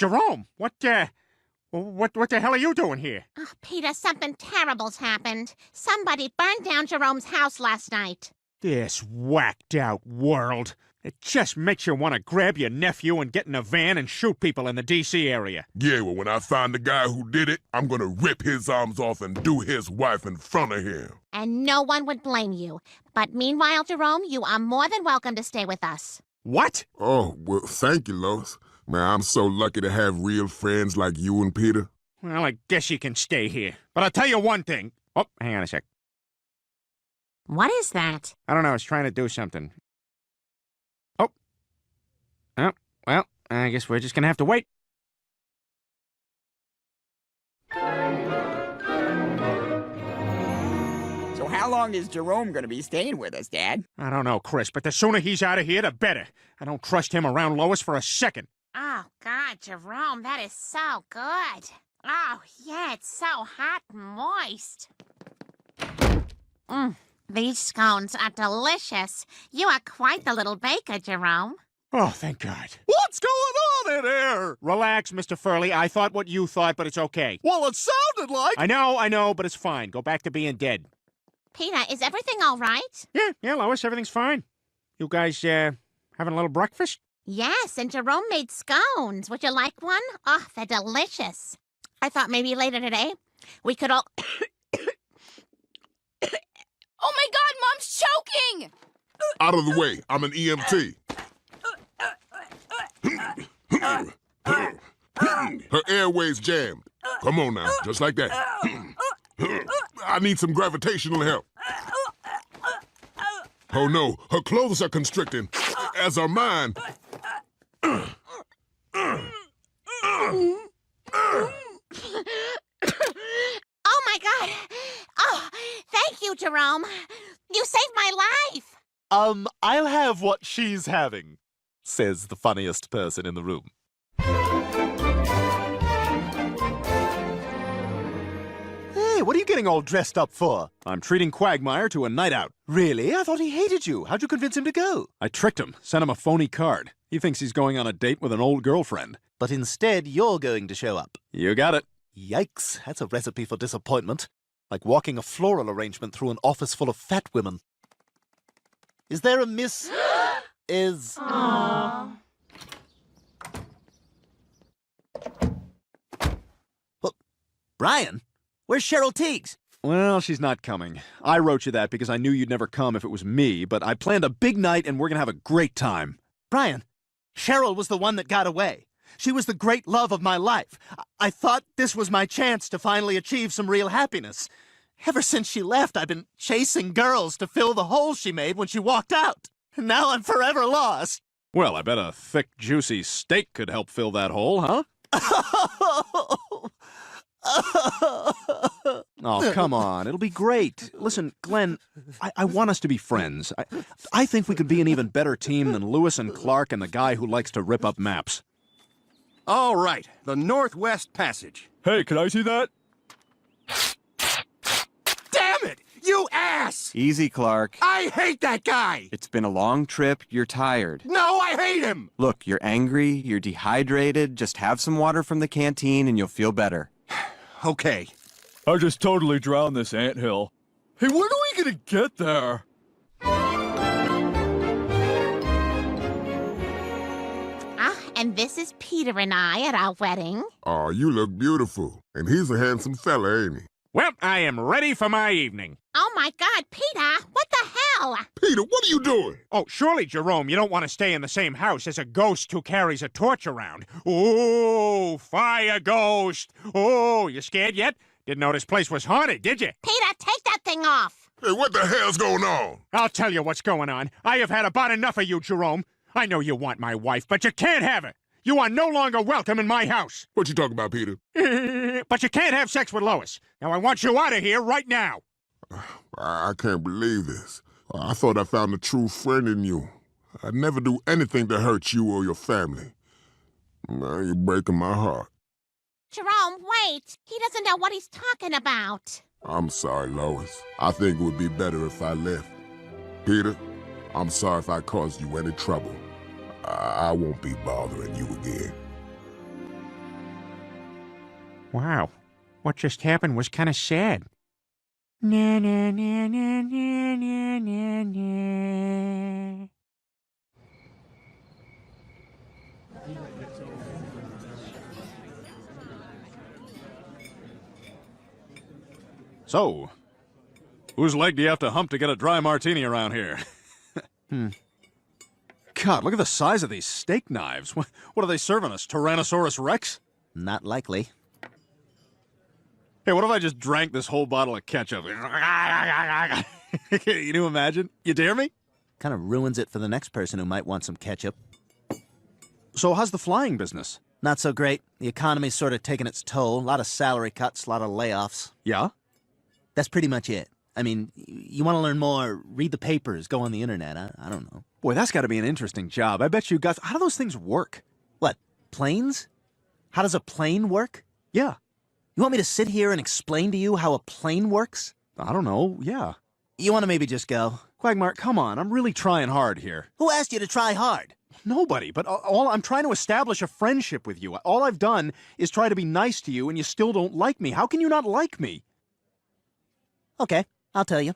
Jerome, what the hell are you doing here? Oh, Peter, something terrible's happened. Somebody burned down Jerome's house last night. This whacked-out world. It just makes you want to grab your nephew and get in a van and shoot people in the D.C. area. Yeah, well, when I find the guy who did it, I'm gonna rip his arms off and do his wife in front of him. And no one would blame you. But meanwhile, Jerome, you are more than welcome to stay with us. What? Oh, well, thank you, Lois. Man, I'm so lucky to have real friends like you and Peter. Well, I guess you can stay here. But I'll tell you one thing. Oh, hang on a sec. What is that? I don't know, I was trying to do something. Oh, well, I guess we're just gonna have to wait. So how long is Jerome gonna be staying with us, Dad? I don't know, Chris, but the sooner he's out of here, the better. I don't trust him around Lois for a second. Oh, God, Jerome, that is so good. Oh, yeah, it's so hot and moist. These scones are delicious. You are quite the little baker, Jerome. Oh, thank God. What's going on in here? Relax, Mr. Furley. I thought what you thought, but it's okay. Well, it sounded like... I know, but it's fine. Go back to being dead. Peter, is everything all right? Yeah, Lois, everything's fine. You guys, having a little breakfast? Yes, and Jerome made scones. Would you like one? Oh, they're delicious. I thought maybe later today we could all... Oh my God, Mom's choking! Out of the way, I'm an EMT. Her airway's jammed. Come on now, just like that. I need some gravitational help. Oh no, her clothes are constricting, as are mine. Oh my God! Oh, thank you, Jerome. You saved my life. I'll have what she's having, says the funniest person in the room. Hey, what are you getting all dressed up for? I'm treating Quagmire to a night out. Really? I thought he hated you. How'd you convince him to go? I tricked him, sent him a phony card. He thinks he's going on a date with an old girlfriend. But instead, you're going to show up. You got it. Yikes, that's a recipe for disappointment. Like walking a floral arrangement through an office full of fat women. Is there a miss... Aww. Well, Brian, where's Cheryl Teagues? Well, she's not coming. I wrote you that because I knew you'd never come if it was me, but I planned a big night and we're gonna have a great time. Brian, Cheryl was the one that got away. She was the great love of my life. I thought this was my chance to finally achieve some real happiness. Ever since she left, I've been chasing girls to fill the hole she made when she walked out. And now I'm forever lost. Well, I bet a thick, juicy steak could help fill that hole, huh? Oh, come on. It'll be great. Listen, Glenn, I want us to be friends. I think we could be an even better team than Lewis and Clark and the guy who likes to rip up maps. All right, the Northwest Passage. Hey, can I see that? Damn it! You ass! Easy, Clark. I hate that guy! It's been a long trip. You're tired. No, I hate him! Look, you're angry, you're dehydrated. Just have some water from the canteen and you'll feel better. Okay. I just totally drowned this anthill. Hey, when are we gonna get there? And this is Peter and I at our wedding. Oh, you look beautiful. And he's a handsome fella, ain't he? Well, I am ready for my evening. Oh, my God, Peter, what the hell? Peter, what are you doing? Oh, surely, Jerome, you don't want to stay in the same house as a ghost who carries a torch around. Oh, fire ghost. Oh, you scared yet? Didn't know this place was haunted, did you? Peter, take that thing off. Hey, what the hell's going on? I'll tell you what's going on. I have had about enough of you, Jerome. I know you want my wife, but you can't have her. You are no longer welcome in my house. What you talking about, Peter? But you can't have sex with Lois. Now, I want you out of here right now. I can't believe this. I thought I found a true friend in you. I'd never do anything to hurt you or your family. Now you're breaking my heart. Jerome, wait. He doesn't know what he's talking about. I'm sorry, Lois. I think it would be better if I left. Peter, I'm sorry if I caused you any trouble. I won't be bothering you again. Wow, what just happened was kind of sad. Na na na na na na na na. So, whose leg do you have to hump to get a dry martini around here? God, look at the size of these steak knives. What are they serving us? Tyrannosaurus Rex? Not likely. Hey, what if I just drank this whole bottle of ketchup? Can you imagine? You dare me? Kind of ruins it for the next person who might want some ketchup. So how's the flying business? Not so great. The economy's sort of taking its toll. A lot of salary cuts, a lot of layoffs. Yeah? That's pretty much it. I mean, you want to learn more, read the papers, go on the internet. I don't know. Boy, that's got to be an interesting job. I bet you guys... How do those things work? What, planes? How does a plane work? Yeah. You want me to sit here and explain to you how a plane works? I don't know. Yeah. You want to maybe just go? Quagmire, come on. I'm really trying hard here. Who asked you to try hard? Nobody, but I'm trying to establish a friendship with you. All I've done is try to be nice to you, and you still don't like me. How can you not like me? Okay, I'll tell you.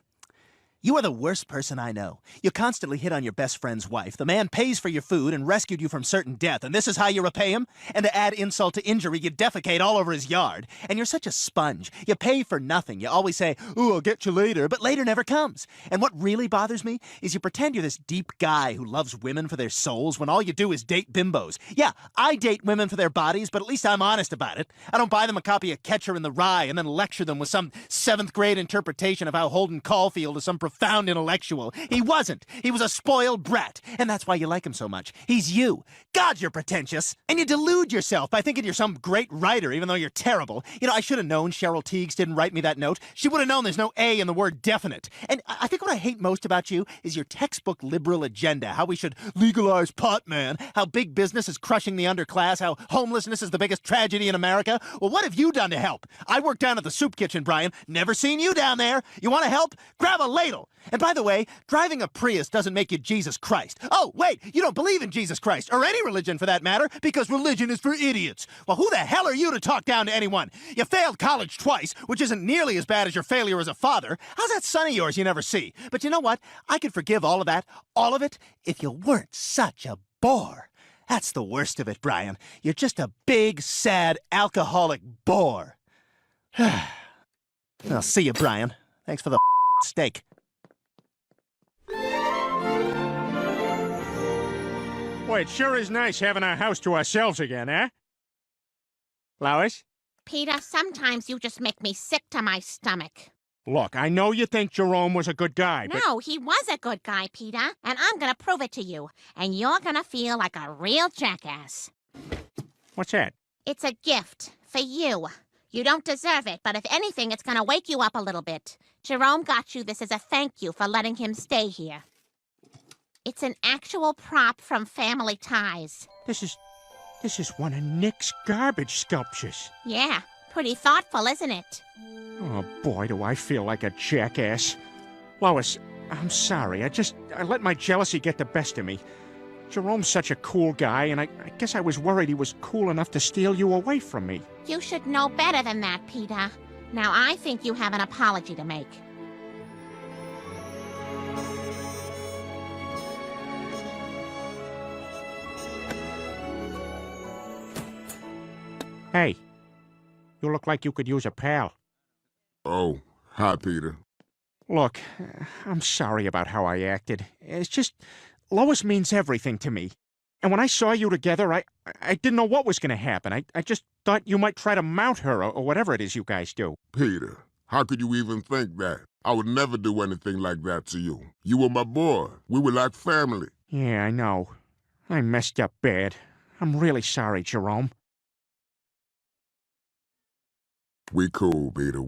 You are the worst person I know. You constantly hit on your best friend's wife. The man pays for your food and rescued you from certain death, and this is how you repay him? And to add insult to injury, you defecate all over his yard. And you're such a sponge. You pay for nothing. You always say, ooh, I'll get you later, but later never comes. And what really bothers me is you pretend you're this deep guy who loves women for their souls when all you do is date bimbos. Yeah, I date women for their bodies, but at least I'm honest about it. I don't buy them a copy of Catcher in the Rye and then lecture them with some 7th grade interpretation of how Holden Caulfield is some profound intellectual. He wasn't. He was a spoiled brat. And that's why you like him so much. He's you. God, you're pretentious. And you delude yourself by thinking you're some great writer, even though you're terrible. You know, I should have known Cheryl Teagues didn't write me that note. She would have known there's no A in the word definite. And I think what I hate most about you is your textbook liberal agenda. How we should legalize pot, man. How big business is crushing the underclass. How homelessness is the biggest tragedy in America. Well, what have you done to help? I work down at the soup kitchen, Brian. Never seen you down there. You want to help? Grab a ladle. And by the way, driving a Prius doesn't make you Jesus Christ. Oh, wait, you don't believe in Jesus Christ, or any religion for that matter, because religion is for idiots. Well, who the hell are you to talk down to anyone? You failed college twice, which isn't nearly as bad as your failure as a father. How's that son of yours you never see? But you know what? I could forgive all of that, all of it, if you weren't such a bore. That's the worst of it, Brian. You're just a big, sad, alcoholic bore. I'll see you, Brian. Thanks for the steak. Boy, it sure is nice having our house to ourselves again, eh? Lois? Peter, sometimes you just make me sick to my stomach. Look, I know you think Jerome was a good guy, but... No, he was a good guy, Peter, and I'm gonna prove it to you. And you're gonna feel like a real jackass. What's that? It's a gift for you. You don't deserve it, but if anything, it's gonna wake you up a little bit. Jerome got you this as a thank you for letting him stay here. It's an actual prop from Family Ties. This is one of Nick's garbage sculptures. Yeah, pretty thoughtful, isn't it? Oh, boy, do I feel like a jackass. Lois, I'm sorry. I let my jealousy get the best of me. Jerome's such a cool guy, and I guess I was worried he was cool enough to steal you away from me. You should know better than that, Peter. Now I think you have an apology to make. Hey, you look like you could use a pal. Oh, hi, Peter. Look, I'm sorry about how I acted. It's just, Lois means everything to me. And when I saw you together, I didn't know what was going to happen. I just thought you might try to mount her or whatever it is you guys do. Peter, how could you even think that? I would never do anything like that to you. You were my boy. We were like family. Yeah, I know. I messed up bad. I'm really sorry, Jerome. We cool, Peter.